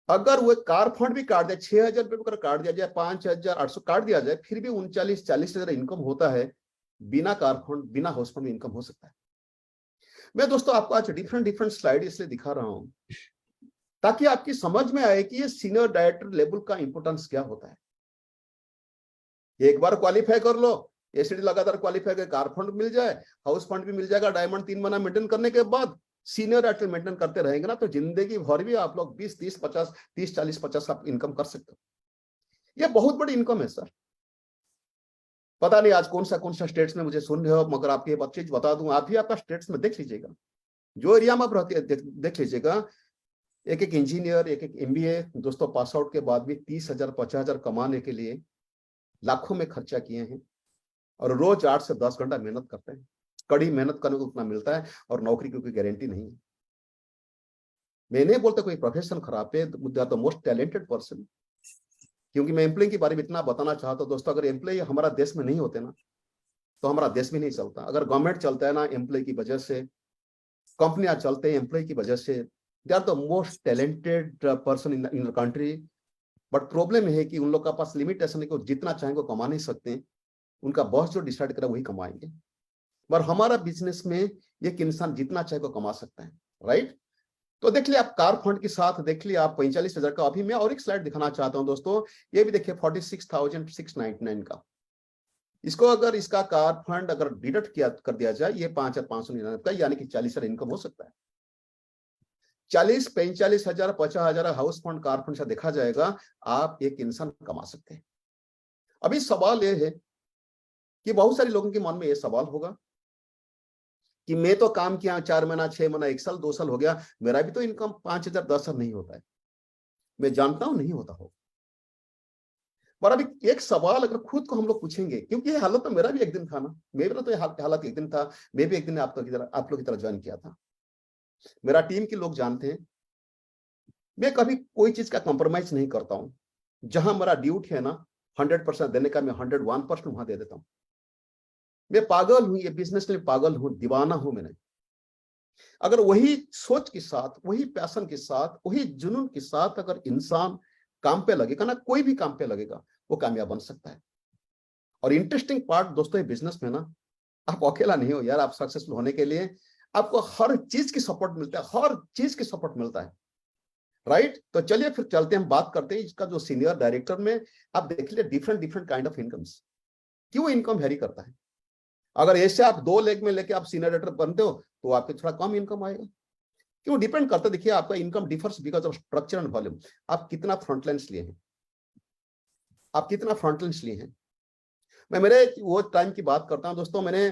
अगर वो कार फंड भी काट दिया, 6,000 रुपये काट दिया जाए, 5,800 काट दिया जाए, फिर भी 39-40,000 इनकम होता है। बिना कार फंड बिना हाउस फंड में इनकम हो सकता है। मैं दोस्तों आपको आज डिफरेंट स्लाइड इसलिए दिखा रहा हूं ताकि आपकी समझ में आए कि ये सीनियर डायरेक्टर लेवल का इंपोर्टेंस क्या होता है। एक बार क्वालिफाई कर लो, एसीडी लगातार क्वालिफाई कर, कार फंड मिल जाए, हाउस फंड भी मिल जाएगा, डायमंड 3 महीना मेंटेन करने के बाद सीनियर डायरेक्टर मेंटेन करते रहेंगे ना, तो जिंदगी भर भी आप लोग 30-40-50 आप इनकम कर सकते हो। ये बहुत बड़ी इनकम है सर। पता नहीं आज कौन सा स्टेट्स में मुझे सुन रहे हो, मगर आपको ये चीज बता दूं, आप भी आपका स्टेट्स में देख लीजिएगा, जो एरिया में आप रहते हैं देख लीजिएगा। एक इंजीनियर, एक MBA दोस्तों पास आउट के बाद भी 30,000 50,000 कमाने के लिए लाखों में खर्चा किए हैं और रोज 8 से 10 घंटा मेहनत करते हैं। कड़ी मेहनत करने को उतना मिलता है और नौकरी की कोई गारंटी नहीं है। मैं नहीं बोलता कोई प्रोफेशन खराब है, they are the most talented person. क्योंकि मैं एम्प्लॉय के बारे में इतना बताना चाहता हूं दोस्तों, अगर एम्प्लॉय हमारा देश में नहीं होते ना, तो हमारा देश भी नहीं चलता। अगर गवर्नमेंट चलता है ना एम्प्लॉय की वजह से, कंपनियां चलते हैं एम्प्लॉय की वजह से, they are the most talented person in the country. But problem है कि उन लोग का पास लिमिटेशन है कि जितना चाहेंगे वो कमा नहीं सकते। उनका बॉस जो डिसाइड करे वही कमाएंगे। पर हमारा बिजनेस में एक इंसान जितना चाहे को कमा सकता है, राइट। तो देख लिया आप कार फंड के साथ, देख लिया आप 45,000 का। अभी मैं और एक स्लाइड दिखाना चाहता हूं दोस्तों, ये भी देखिए 46,699 का। इसको अगर इसका कार फंड अगर डिडक्ट कर दिया जाए, ये 5,599 का, यानी कि 40,000 इनकम हो सकता है। 40-45,000 50,000 हाउस फंड कार फंड से देखा जाएगा, आप एक इंसान कमा सकते हैं। अभी सवाल यह है कि बहुत सारे लोगों के मन में यह सवाल होगा कि मैं तो काम किया 4 महीना 6 महीना 1 साल 2 साल हो गया, मेरा भी तो इनकम 5,000 10,000 नहीं होता है। मैं जानता हूं नहीं होता हो, पर अभी एक सवाल अगर खुद को हम लोग पूछेंगे, क्योंकि ये हालत तो मेरा भी एक दिन था ना, मेरा तो ये हालत एक दिन था। मैं भी एक दिन आप लोग की तरह ज्वाइन किया था। मेरा टीम के लोग जानते हैं, मैं कभी कोई चीज का कॉम्प्रोमाइज नहीं करता हूं। जहां मेरा ड्यूटी है ना 100% देने का, मैं 101% वहां दे देता हूं। मैं पागल हूं, ये बिजनेस में पागल हूं, दीवाना हूं मैंने। अगर वही सोच के साथ, वही पैशन के साथ, वही जुनून के साथ अगर इंसान काम पे लगेगा ना, कोई भी काम पे लगेगा, वो कामयाब बन सकता है। और इंटरेस्टिंग पार्ट दोस्तों ये बिजनेस में ना, आप अकेला नहीं हो यार। आप सक्सेसफुल होने के लिए आपको हर चीज की सपोर्ट मिलता है, हर चीज की सपोर्ट मिलता है, राइट। तो चलिए फिर चलते हैं, बात करते हैं इसका जो सीनियर डायरेक्टर में आप देख लिया different different kind of incomes, क्यों इनकम वेरी करता है। अगर ऐसे आप 2 लेग में लेके आप सीनियर डायरेक्टर बनते हो तो आपके थोड़ा कम इनकम आएगा। क्यों डिपेंड करता है, देखिए आपका income differs because of structure and volume. आप कितना फ्रंटलाइंस लिए हैं, आप कितना फ्रंटलाइंस लिए हैं। मैं मेरे वो टाइम की बात करता हूं दोस्तों, मैंने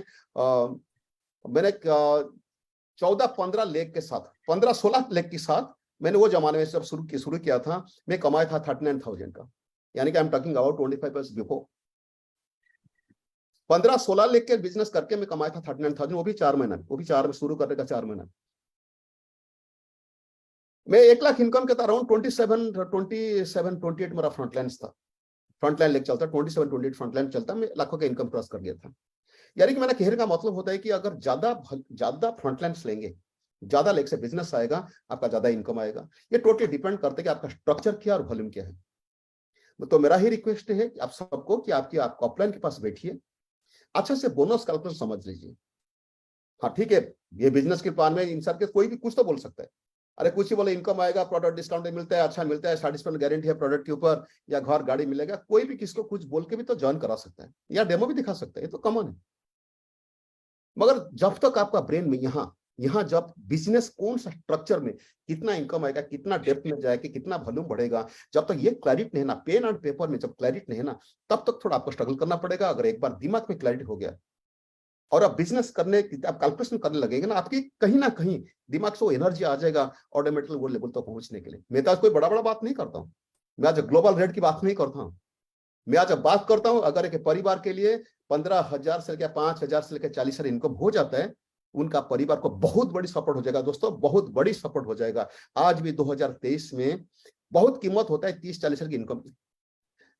14-15 लेग के साथ, 15-16 लेग के साथ मैंने वो जमाने में जब शुरू किया था, मैं कमाया था 39,000 का, यानी कि I am talking about 25 years before. 15-16 leg के बिजनेस करके मैं कमाया था 39,000, वो भी 4 महीना, वो भी 4 में शुरू करने का 4 महीना। मैं 1 लाख इनकम के था, अराउंड 27-28 मेरा फ्रंटलाइन था, फ्रंटलाइन लेग चलता, 27-28 फ्रंटलाइन चलता, मैं लाखों का इनकम क्रॉस कर गया था। यानी कि मेरा कहने का मतलब होता है कि अगर ज्यादा फ्रंटलाइंस लेंगे, ज्यादा लेग से बिजनेस आएगा, आपका ज्यादा इनकम आएगा। ये टोटली डिपेंड करता है कि आपका स्ट्रक्चर क्या और वॉल्यूम क्या है। तो मेरा ही रिक्वेस्ट है कि आप सबको कि आप अपलाइन के पास बैठिए, अच्छे से बोनस कैलकुलेशन समझ लीजिए। हाँ ठीक है, ये बिजनेस के प्लान में इंसान के कोई भी कुछ तो बोल सकता है, अरे कुछ ही बोले इनकम आएगा, प्रोडक्ट डिस्काउंट मिलता है, अच्छा मिलता है, सर्टिफिकेट गारंटी है प्रोडक्ट के ऊपर, या घर गाड़ी मिलेगा, कोई भी किसको कुछ बोल के भी तो ज्वाइन करा सकता है, या डेमो भी दिखा सकता है, ये तो कॉमन है। मगर जब तक आपका ब्रेन में यहाँ जब बिजनेस कौन सा स्ट्रक्चर में कितना इनकम आएगा, कितना डेप्थ में जाएगा, कितना वॉल्यूम बढ़ेगा, जब तक ये क्लैरिटी नहीं है ना, पेन एंड पेपर में जब क्लैरिटी नहीं है ना, तब तक थोड़ा आपको स्ट्रगल करना पड़ेगा। अगर एक बार दिमाग में क्लैरिटी हो गया और आप बिजनेस करने की आप कैलकुलेशन करने लगेगा ना, आपकी कहीं ना कहीं दिमाग से वो एनर्जी आ जाएगा ऑटोमेटिकली वो लेवल तक पहुंचने के लिए। मैं तो आज कोई बड़ा बात नहीं करता हूँ, मैं आज ग्लोबल रेट की बात नहीं करता हूँ, मैं आज बात करता हूँ अगर एक परिवार के लिए 15,000 से लेकर 5,000 से लेकर 40,000 इनकम हो जाता है, उनका परिवार को बहुत बड़ी सपोर्ट हो जाएगा दोस्तों, बहुत बड़ी सपोर्ट हो जाएगा। आज भी 2023 में बहुत कीमत होता है 30-40,000 की इनकम की।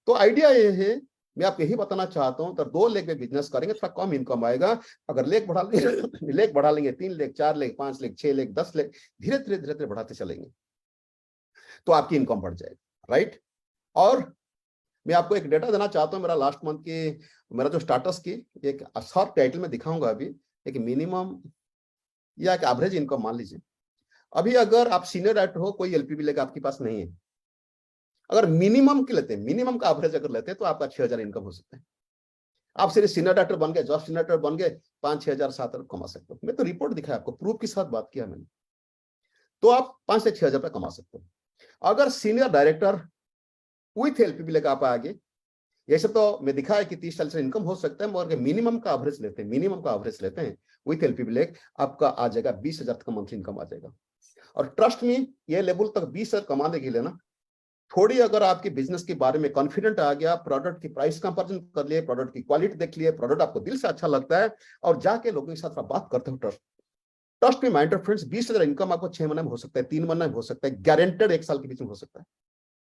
तो आइडिया ये है, मैं आपको यही बताना चाहता हूं, तो 2 लेग में बिजनेस करेंगे थोड़ा कम इनकम आएगा। अगर लेग बढ़ा लेंगे 3 leg, 4 leg, 5 leg, 6 leg, 10 leg, धीरे धीरे बढ़ाते चलेंगे तो आपकी इनकम बढ़ जाएगी, राइट। और मैं आपको एक डेटा देना चाहता हूं, मेरा लास्ट मंथ की मेरा जो स्टाटस की एक शॉर्ट टाइटल में दिखाऊंगा अभी, एक मिनिमम या एक एवरेज इनकम मान लीजिए। अभी अगर आप सीनियर डायरेक्टर हो, कोई एलपीबी लेकर आपके पास नहीं है, अगर मिनिमम के लेते हैं, मिनिमम का एवरेज अगर लेते हैं तो आपका 6,000 इनकम हो सकता है। आप सिर्फ सीनियर डायरेक्टर बन गए, जॉब सीनियर डायरेक्टर बन गए, 5-6,000 7,000 कमा सकते हो। मैं तो रिपोर्ट दिखाया आपको, प्रूफ के साथ बात किया मैंने, तो आप 5 से 6,000 रुपये कमा सकते हो। अगर सीनियर डायरेक्टर विथ एलपीबी लेकर आप आगे, ये सब तो मैं दिखाया कि 30-40 इनकम हो सकता है, मगर मिनिमम का एवरेज लेते हैं, विथ एलपीबी लेकर आपका आ जाएगा 20,000 तक मंथली इनकम आ जाएगा। और ट्रस्ट में ये लेवल तक 20,000 कमाने के लिए ना, थोड़ी अगर आपके बिजनेस के बारे में कॉन्फिडेंट आ गया, प्रोडक्ट की प्राइस कंपैरिजन कर लिए, प्रोडक्ट की क्वालिटी देख लिए, प्रोडक्ट आपको दिल से अच्छा लगता है और जाके लोगों के साथ बात करते हो, ट्रस्ट में माइंड फ्रेंड्स, 20,000 इनकम आपको 6 महीने में हो सकता है, 3 महीने में हो सकता है, गारंटेड 1 साल के बीच में हो सकता है,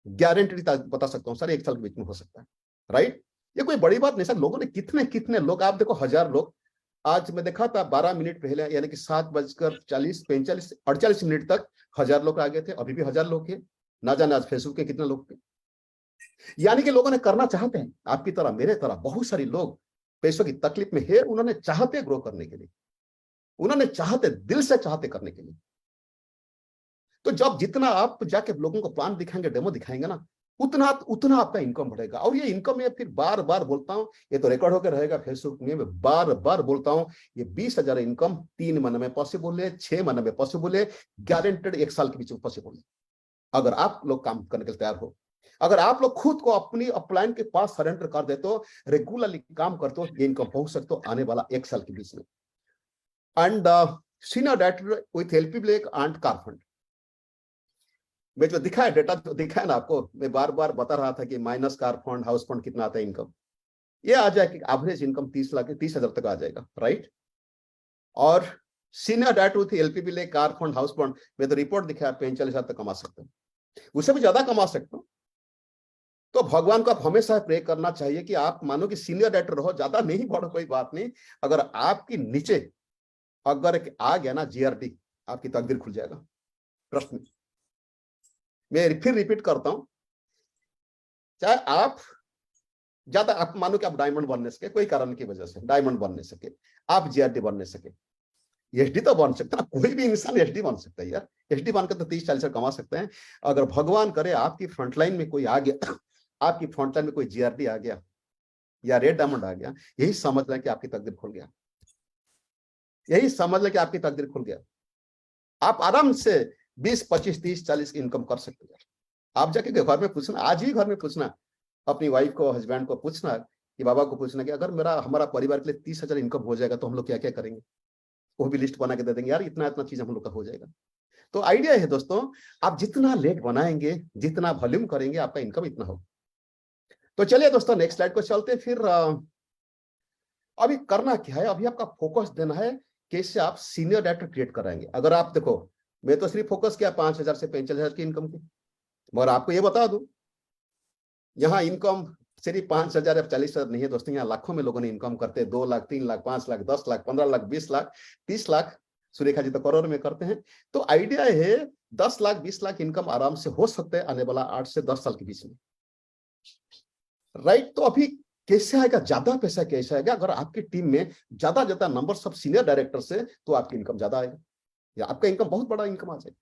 गारंटेड बता सकता हूँ सर 1 साल के बीच में हो सकता है, राइट। ये कोई बड़ी बात नहीं सर। लोगों ने कितने लोग, आप देखो 1,000 लोग, आज मैं देखा था 12 मिनट पहले, यानी कि 7:40-45-48 मिनट तक 1,000 लोग आ गए थे, अभी भी 1,000 लोग थे, ना जाने आज फेसबुक के कितने लोग थे। यानी कि लोगों ने करना चाहते हैं, आपकी तरह मेरे तरह बहुत सारे लोग पैसों की तकलीफ में है, उन्होंने चाहते ग्रो करने के लिए, उन्होंने चाहते दिल से चाहते करने के लिए। तो जब जितना आप जाके लोगों को प्लान दिखाएंगे, डेमो दिखाएंगे ना, उतना आपका इनकम बढ़ेगा। और ये इनकम में फिर बार बार बोलता हूं, ये तो रिकॉर्ड होकर रहेगा फेसबुक में, मैं बार बार बोलता हूं, ये 20,000 इनकम 3 महीने में पॉसिबल है, 6 महीने में पॉसिबल है, गारंटेड 1 साल के बीच में पॉसिबल है, अगर आप लोग काम करने के लिए तैयार हो। अगर आप लोग खुद को अपनी अपलाइन के पास सरेंडर कर देते हो, रेगुलरली काम करते हो, ये इनकम पहुंच सकते हो आने वाला 1 साल के बीच में। And senior director with LPB and car fund में जो दिखा है, डेटा जो दिखा है ना आपको, मैं बार बार बता रहा था कि minus car fund, house fund कितना आता है इनकम, ये आ जाए कि एवरेज इनकम 30,000 तक आ जाएगा, राइट। और सीनियर डायरेक्टर विथ एलपीबी ले कार फंड, हाउस फंड में तो रिपोर्ट दिखा है 45,000 तक कमा सकते हो, उससे भी ज्यादा कमा सकते हो। तो भगवान को आप हमेशा प्रे करना चाहिए कि आप मानो कि सीनियर डायरेक्टर रहो, ज्यादा नहीं बढ़ो, कोई बात नहीं, अगर आपकी नीचे अगर आ गया ना जीआरडी, आपकी तकदीर खुल जाएगा, ट्रस्ट में। मैं फिर रिपीट करता हूं, चाहे आप ज्यादा आप मानो कि आप डायमंड बनने सके, कोई कारण की वजह से डायमंड बनने सके, आप जीआरडी बनने सके, एचडी तो बन सकता है, कोई भी इंसान एचडी बन सकता है यार। एचडी बनकर तो 30-40 कमा सकते हैं। अगर भगवान करे आपकी फ्रंटलाइन में कोई आ गया, आपकी फ्रंटलाइन में कोई जीआरडी आ गया या रेड डायमंड आ गया, यही समझ लें कि आपकी तकदीर खुल गया, यही समझ लें कि आपकी तकदीर खुल गया। आप आराम से 20, 25, 30, 40 इनकम कर सकते हैं। आप जाके घर में पूछना, आज ही घर में पूछना, अपनी वाइफ को, हस्बैंड को पूछना, कि बाबा को पूछना कि अगर हमारा परिवार के लिए 30,000 इनकम हो जाएगा तो हम लोग क्या क्या करेंगे। वो भी लिस्ट बना के दे देंगे, यार इतना इतना चीज हम लोग का हो जाएगा। तो आइडिया है दोस्तों, आप जितना लेट बनाएंगे, जितना वॉल्यूम करेंगे, आपका इनकम इतना होगा। तो चलिए दोस्तों नेक्स्ट स्लाइड को चलते। फिर अभी करना क्या है, अभी आपका फोकस देना है कैसे आप सीनियर डायरेक्टर क्रिएट कराएंगे। अगर आप देखो, मैं तो सिर्फ फोकस किया 5,000 से 45,000 की इनकम की, मगर आपको ये बता दूं, यहाँ इनकम सिर्फ 5,000 या 40,000 नहीं है दोस्तों, यहाँ लाखों में लोगों ने इनकम करते हैं। 2 लाख, 3 लाख, 5 लाख, 10 लाख, 15 लाख, 20 लाख, 30 लाख, सुरेखा जी तो करोड़ में करते हैं। तो आइडिया है 10 लाख, 20 लाख इनकम आराम से हो सकता है आने वाला 8 से 10 साल के बीच में, राइट। तो अभी कैसे आएगा, ज्यादा पैसा कैसे आएगा? अगर आपकी टीम में ज्यादा नंबर सब सीनियर डायरेक्टर से, तो आपकी इनकम ज्यादा आएगा, या आपका इनकम बहुत बड़ा इनकम आ जाएगा।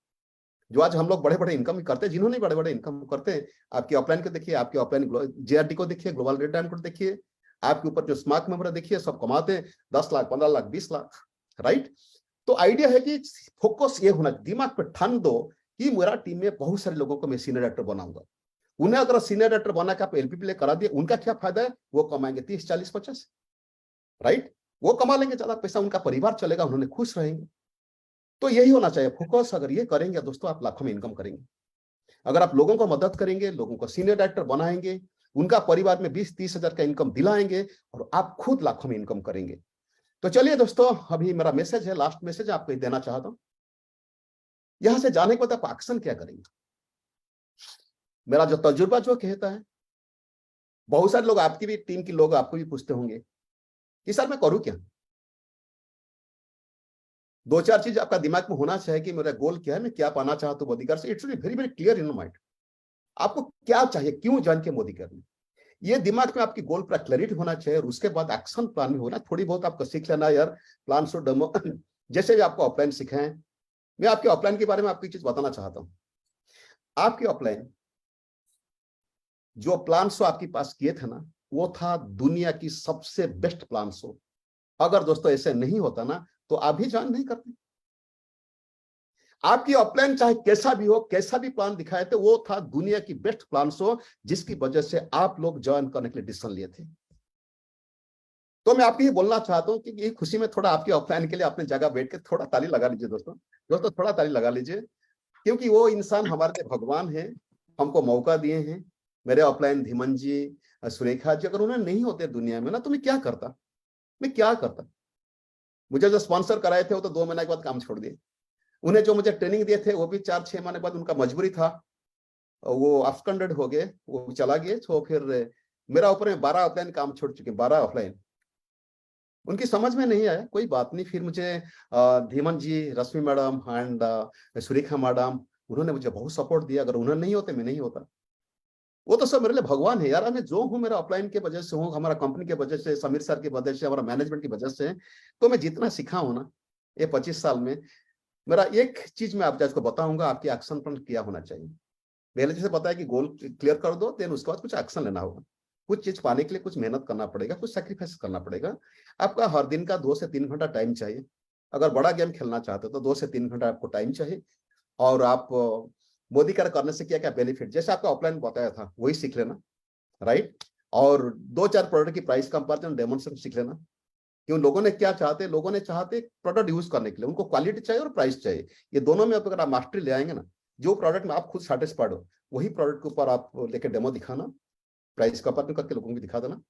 जो आज हम लोग बड़े इनकम करते हैं, जिन्होंने बड़े इनकम करते हैं, आपकी ऑफलाइन को देखिए, आपकी ऑफलाइन जेआरडी को देखिए, ग्लोबल रेड डायमंड को देखिए, आपके ऊपर जो स्मार्ट मेंबर देखिए, सब कमाते हैं 10 लाख, 15 लाख, 20 लाख, राइट। तो आइडिया है कि फोकस ये होना, दिमाग पे ठान दो कि मेरा टीम में बहुत सारे लोगों को मैं सीनियर डायरेक्टर बनाऊंगा। उन्हें अगर सीनियर डायरेक्टर बना के आप एलपीपी ले करा दिए, उनका क्या फायदा है? वो कमाएंगे 30, 40, 50, राइट। वो कमा लेंगे ज्यादा पैसा, उनका परिवार चलेगा, उन्होंने खुश रहेंगे। तो यही होना चाहिए फोकस। अगर ये करेंगे दोस्तों, आप लाखों में इनकम करेंगे। अगर आप लोगों को मदद करेंगे, लोगों को सीनियर डायरेक्टर बनाएंगे, उनका परिवार में 20-30 हजार का इनकम दिलाएंगे, और आप खुद लाखों में इनकम करेंगे। तो चलिए दोस्तों, अभी मेरा मैसेज है, लास्ट मैसेज आपको देना चाहता हूं। यहां से जाने के बाद आप एक्शन क्या करेंगे? मेरा जो तजुर्बा जो कहता है, बहुत सारे लोग, आपकी भी टीम के लोग आपको भी पूछते होंगे कि सर मैं करूं क्या? 2-4 चीज आपका दिमाग में होना चाहिए कि मेरा गोल क्या है, मैं क्या पाना चाहता हूं मोदीकर से। It's very clear in mind, आपको क्या चाहिए, क्यों जान के मोदीकर में। ये दिमाग में आपकी गोल पर क्लैरिटी होना चाहिए, और उसके बाद एक्शन प्लान में होना। थोड़ी बहुत आपको सीख लेना यार, प्लान सो डेमो जैसे भी आपको ऑफलाइन सिखाएं। मैं आपके ऑफलाइन के बारे में आपको एक चीज बताना चाहता हूं। आपके ऑफलाइन जो प्लान शो आपके पास किए थे ना, वो था दुनिया की सबसे बेस्ट प्लान शो। अगर दोस्तों ऐसे नहीं होता ना, तो आप भी ज्वाइन नहीं करते। आपकी ऑफलाइन चाहे कैसा भी हो, कैसा भी प्लान दिखाए थे, वो था दुनिया की बेस्ट प्लान शो, जिसकी वजह से आप लोग ज्वाइन करने के लिए डिसीजन लिए थे। तो मैं आपको ये बोलना चाहता हूं कि ये खुशी में थोड़ा आपकी ऑफलाइन के लिए अपनी जगह बैठ के थोड़ा ताली लगा लीजिए दोस्तों, थोड़ा ताली लगा लीजिए, क्योंकि वो इंसान हमारे लिए भगवान है, हमको मौका दिए हैं। मेरे ऑफलाइन धीमन जी, सुरेखा जी, अगर उन्होंने नहीं होते दुनिया में ना, तो मैं क्या करता। मुझे जो स्पॉन्सर कराए थे, वो तो 2 महीने के बाद काम छोड़ दिए। उन्हें जो मुझे ट्रेनिंग दिए थे, वो भी 4-6 महीने बाद उनका मजबूरी था, वो अब्सकंडेड हो गए, वो चला गए। तो फिर मेरा ऊपर में 12 ऑफलाइन काम छोड़ चुके, 12 ऑफलाइन। उनकी समझ में नहीं आया, कोई बात नहीं। फिर मुझे धीमन जी, रश्मि मैडम एंड सुरेखा मैडम, उन्होंने मुझे बहुत सपोर्ट दिया। अगर उन्होंने नहीं होते, मैं नहीं होता। वो तो सब मेरे लिए भगवान है यार। मैं जो हूँ, मेरा ऑफलाइन के वजह से हूँ, हमारा कंपनी के वजह से, समीर सर की वजह से, हमारा मैनेजमेंट की वजह से। तो मैं जितना सीखा हूं ना ये 25 साल में, मेरा एक चीज मैं आप को बताऊंगा, आपकी एक्शन प्लान क्या होना चाहिए। पहले जैसे बताया कि गोल क्लियर कर दो, देन उसके बाद कुछ एक्शन लेना होगा। कुछ चीज पाने के लिए कुछ मेहनत करना पड़ेगा, कुछ सैक्रिफाइस करना पड़ेगा। आपका हर दिन का 2 से 3 घंटा टाइम चाहिए। अगर बड़ा गेम खेलना चाहते हो तो 2 से 3 घंटा आपको टाइम चाहिए। और आप मोदीकर करने से क्या क्या बेनिफिट, जैसे आपका ऑफलाइन बताया था, वही सीख लेना, राइट। और 2-4 प्रोडक्ट की प्राइस कंपैरिजन डेमोन्स्ट्रेशन सीख लेना। क्यों लोगों ने क्या चाहते, लोगों ने चाहते प्रोडक्ट यूज करने के लिए, उनको क्वालिटी चाहिए और प्राइस चाहिए। ये दोनों में अगर आप मास्टरी ले आएंगे ना, जो प्रोडक्ट में आप खुद सेटिस्फाइड हो, वही प्रोडक्ट के ऊपर आप लेके डेमो दिखाना, प्राइस कंपेयर करके लोगों को दिखा देना।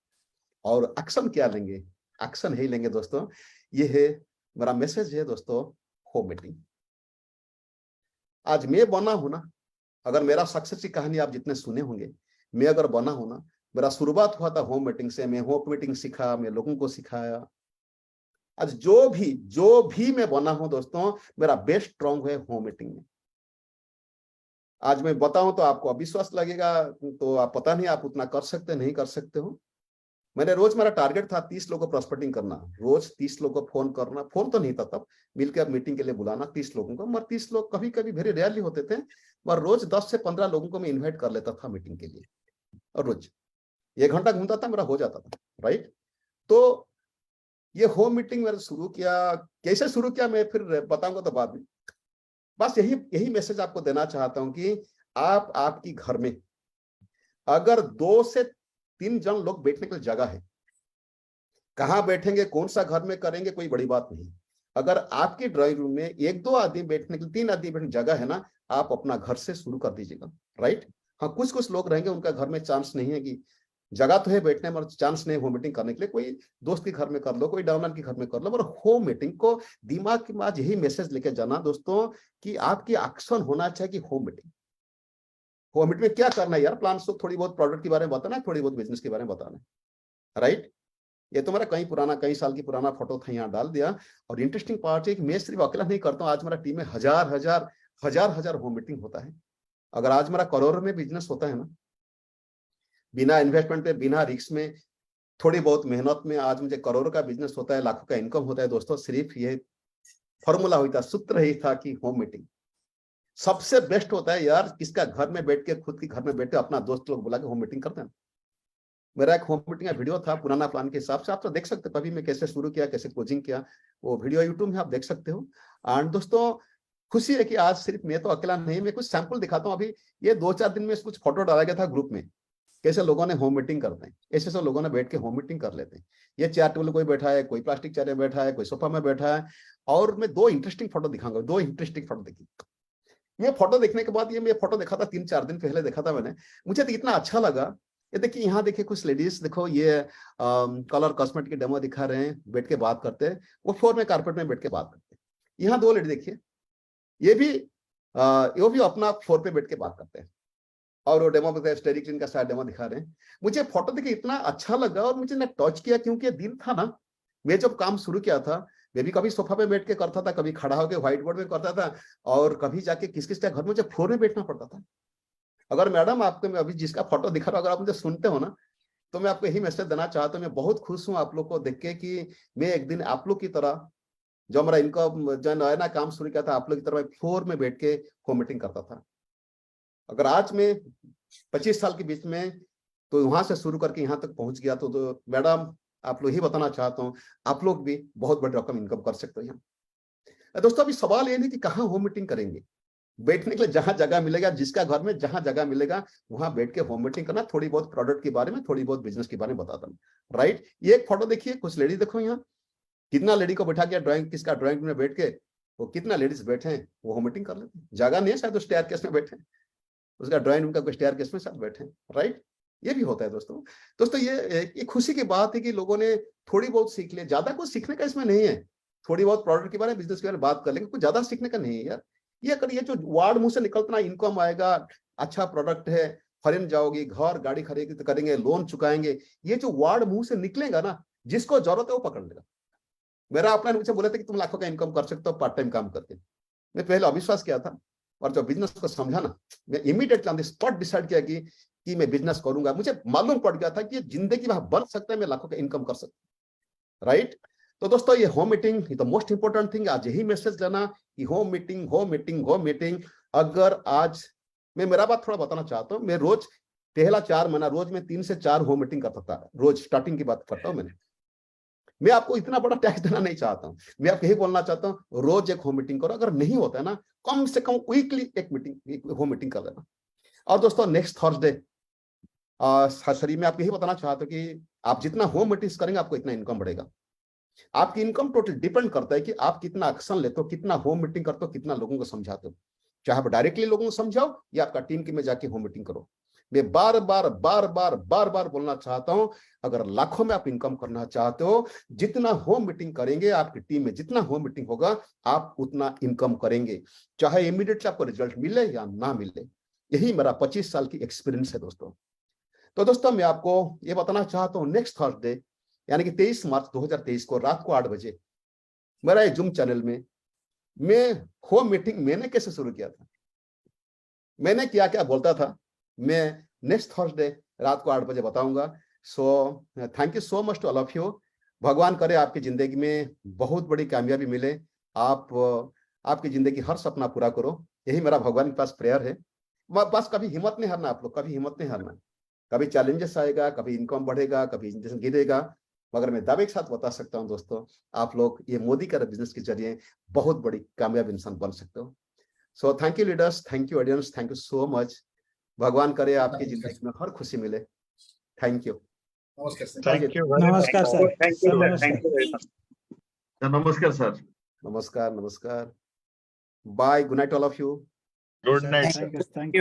और एक्शन क्या लेंगे, एक्शन ही लेंगे दोस्तों। ये है मेरा मैसेज है दोस्तों, होम मीटिंग। आज मैं बना हूं ना, अगर मेरा सक्सेस की कहानी आप जितने सुने होंगे, मैं अगर बना हूं ना, मेरा शुरुआत हुआ था होम मीटिंग से। मैं होम मीटिंग सीखा, मैं लोगों को सिखाया। आज जो भी मैं बना हूं दोस्तों, मेरा बेस्ट स्ट्रॉन्ग है होम मीटिंग में। आज मैं बताऊं तो आपको अविश्वास लगेगा, तो आप पता नहीं आप उतना कर सकते नहीं कर सकते हो। मैंने रोज, मेरा टारगेट था 30 लोगों को प्रॉस्पेक्टिंग करना, रोज 30 लोगों को फोन करना, फोन तो नहीं था तब, मिलकर मीटिंग के लिए बुलाना 30 लोगों को, मगर 30 लोग कभी कभी वेरी रेयरली होते थे, मगर रोज 10 से 15 लोगों को मैं इन्वाइट कर लेता था मीटिंग के लिए, और रोज 1 घंटा घूमता था, मेरा हो जाता था, राइट। तो ये होम मीटिंग मैंने शुरू किया, कैसे शुरू किया मैं फिर बताऊंगा तो बाद में। बस यही मैसेज आपको देना चाहता हूं कि आप आपकी घर में अगर 2 से 3 जन लोग बैठने के लिए जगह है, कहां बैठेंगे, कौन सा घर में करेंगे, कोई बड़ी बात नहीं। अगर आपके ड्राइंग रूम में 1-2 आदमी बैठने के लिए, 3 आदमी बैठने की जगह है ना, आप अपना घर से शुरू कर दीजिएगा, राइट। हाँ, कुछ कुछ लोग रहेंगे उनका घर में चांस नहीं है, कि जगह तो है बैठने में, चांस नहीं होम मीटिंग करने के लिए, कोई दोस्त के घर में कर लो, कोई डाउनलाइन के घर में कर लो, पर होम मीटिंग को दिमाग के बाद यही मैसेज लेके जाना दोस्तों कि आपकी एक्शन होना चाहिए कि होम मीटिंग में क्या करना है यार, प्लान तो थोड़ी बहुत प्रोडक्ट के बारे में बताना है, थोड़ी बहुत बिजनेस के बारे में बताना है, राइट। ये तो मेरा कई साल की पुराना फोटो था, यहाँ डाल दिया। और इंटरेस्टिंग पार्ट है कि मैं सिर्फ अकेला नहीं करता हूँ, आज मेरा टीम में हजार होम मीटिंग होता है। अगर आज मेरा करोड़ में बिजनेस होता है ना, बिना इन्वेस्टमेंट पे, बिना रिस्क में, थोड़ी बहुत मेहनत में, आज मुझे करोड़ों का बिजनेस होता है, लाखों का इनकम होता है दोस्तों, सिर्फ ये फॉर्मूला हुई था, सूत्र ही था कि होम मीटिंग सबसे बेस्ट होता है यार। किसका घर में बैठ के, खुद के घर में बैठ के अपना दोस्त लोग बुला के होम मीटिंग करते हैं। मेरा एक होम मीटिंग का वीडियो था पुराना प्लान के हिसाब से, आप तो देख सकते हो, कभी मैं कैसे शुरू किया, कैसे कोचिंग किया, वो वीडियो यूट्यूब में आप देख सकते हो। एंड दोस्तों खुशी है कि आज सिर्फ मैं तो अकेला नहीं, मैं कुछ सैंपल दिखाता हूँ। अभी ये 2-4 दिन में कुछ फोटो डाला गया था ग्रुप में, कैसे लोगों ने होम मीटिंग करते हैं, ऐसे सब लोगों ने बैठ के होम मीटिंग कर लेते हैं। ये चेयर टेबल कोई बैठा है, कोई प्लास्टिक चेयर में बैठा है, कोई सोफा में बैठा है। और मैं 2 इंटरेस्टिंग फोटो दिखाऊंगा, 2 इंटरेस्टिंग फोटो देखिए। ये फोटो देखने के बाद, ये मैं फोटो देखा था 3-4 दिन पहले देखा था मैंने, मुझे तो इतना अच्छा लगा। ये देखिए, यहाँ देखिए कुछ लेडीज, देखो ये कलर कॉस्मेटिक की डेमो दिखा रहे हैं, बैठ के बात करते हैं, वो फ्लोर में कारपेट में बैठ के बात करते हैं। यहाँ 2 लेडी देखिए, ये भी अपना फ्लोर पे बैठ के बात करते हैं, और वो डेमो में स्टेरी क्लीन का सारा डेमो दिखा रहे हैं। मुझे फोटो देख के इतना अच्छा लगा और मुझे ना टच किया, क्योंकि दिन था ना, मैं जब काम शुरू किया था, मैं भी कभी सोफा पे बैठ के करता था, कभी खड़ा होकर व्हाइट बोर्ड में करता था, और कभी जाके किस के घर में मुझे फ्लोर में बैठना पड़ता था। अगर मैडम आपको मैं अभी जिसका फोटो दिखा रहा हूं, अगर आप मुझे सुनते हो ना, तो मैं आपको यही मैसेज देना चाहता हूँ। मैं बहुत खुश हूँ आप लोग को देख के कि मैं एक दिन आप लोग की तरह, जो हमारा इनकम जो नया काम शुरू किया था, आप लोग की तरह फ्लोर में बैठ के होम मीटिंग करता था। अगर आज मैं 25 साल के बीच में तो वहां से शुरू करके यहाँ तक पहुंच गया, तो मैडम आप लोग ही बताना चाहता हूँ, आप लोग भी बहुत बड़ी रकम इनकम कर सकते हो यहाँ। दोस्तों अभी सवाल ये नहीं कि कहाँ होम मीटिंग करेंगे, बैठने के लिए जहां जगह मिलेगा, जिसका घर में जहां जगह मिलेगा वहां बैठ के होम मीटिंग करना, थोड़ी बहुत प्रोडक्ट के बारे में, थोड़ी बहुत बिजनेस के बारे में बताता हूँ, राइट। ये एक फोटो देखिए, कुछ लेडी देखो यहाँ, कितना लेडी को बैठा गया किसका ड्राइंग में बैठ के, वो कितना लेडीज बैठे हैं, वो होम मीटिंग कर लेते हैं। जगह नहीं है शायद, तो स्टेयर केस में बैठे, उसका ड्राइंग रूम का कोई स्टेयर केस में साथ बैठे, राइट। ये भी होता है दोस्तों ये खुशी की बात है कि लोगों ने थोड़ी बहुत सीख लिया। ज्यादा कुछ सीखने का इसमें नहीं है, थोड़ी बहुत प्रोडक्ट के बारे में, बिजनेस के बारे में बात कर लेंगे, कुछ ज्यादा सीखने का नहीं है यार। ये करिए, जो वर्ड मुंह से निकलता ना, इनकम आएगा, अच्छा प्रोडक्ट है, फॉरेन जाओगी, घर गाड़ी खरीद करेंगे, लोन चुकाएंगे, ये जो वर्ड मुंह से निकलेगा ना, जिसको जरूरत है वो पकड़ लेगा। मेरा अपना मुझे बोले थे कि तुम लाखों का इनकम कर सकते हो पार्ट टाइम काम करके। मैं पहले अविश्वास किया था, और जब बिजनेस को समझा ना, मैं immediately on the spot decide किया कि मैं बिजनेस करूंगा। मुझे मालूम पड़ गया था कि ये जिंदगी में बन सकता है, मैं लाखों का इनकम कर सकता, राइट। तो दोस्तों ये होम मीटिंग, ये तो मोस्ट इंपोर्टेंट थिंग। आज यही मैसेज लेना कि होम मीटिंग। अगर आज मैं मेरा बात थोड़ा बताना चाहता हूँ, मैं रोज पहला 4 महीना रोज में 3 से 4 होम मीटिंग करता था, रोज स्टार्टिंग की बात करता हूँ मैं आपको इतना बड़ा टैक्स देना नहीं चाहता हूँ, मैं आपको यही बोलना चाहता हूँ, रोज एक होम मीटिंग करो। अगर नहीं होता है ना, कम से कम वीकली एक होम मीटिंग कर लेना। और दोस्तों नेक्स्ट थर्सडे सरी मैं आपको यही बताना चाहता हूँ कि आप जितना होम मीटिंग्स करेंगे, आपको इतना इनकम बढ़ेगा। आपकी इनकम टोटल डिपेंड करता है कि आप कितना एक्शन लेते हो, कितना होम मीटिंग करते हो, कितना लोगों को समझाते हो। चाहे आप डायरेक्टली लोगों को समझाओ या आपका टीम की में जाके होम मीटिंग करो। मैं बार बार बोलना चाहता हूं, अगर लाखों में आप इनकम करना चाहते हो, जितना होम मीटिंग करेंगे, आपकी टीम में जितना होम मीटिंग होगा, आप उतना इनकम करेंगे, चाहे इमीडिएटली आपको रिजल्ट मिले या ना मिले। यही मेरा 25 साल की एक्सपीरियंस है दोस्तों। तो दोस्तों मैं आपको ये बताना चाहता हूँ, नेक्स्ट थर्सडे यानी कि 23 मार्च 2023 को रात को 8 बजे मेरा जूम चैनल में मैं होम मीटिंग मैंने कैसे शुरू किया था, मैंने क्या क्या बोलता था, मैं नेक्स्ट थर्सडे रात को 8 बजे बताऊंगा। So thank you so much to all of you. भगवान करे आपकी जिंदगी में बहुत बड़ी कामयाबी मिले, आप आपकी जिंदगी हर सपना पूरा करो, यही मेरा भगवान के पास प्रेयर है। बस कभी हिम्मत नहीं हारना, आप लोग कभी हिम्मत नहीं हारना। कभी चैलेंजेस आएगा, कभी इनकम बढ़ेगा, कभी इनकम गिरेगा, मगर मैं दावे के साथ बता सकता हूं दोस्तों, आप लोग ये मोदी का बिजनेस के जरिए बहुत बड़ी कामयाब इंसान बन सकते हो। सो thank you leaders, thank you audience, thank you so much. भगवान करे आपकी जिंदगी में हर खुशी मिले। Thank you. नमस्कार सर। थैंक यू Thank नमस्कार you, सर। thank you, नमस्कार। thank you very much. Sir, namaskar, sir. नमस्कार नमस्कार। Bye, good night all of you. Good night, sir. Thank you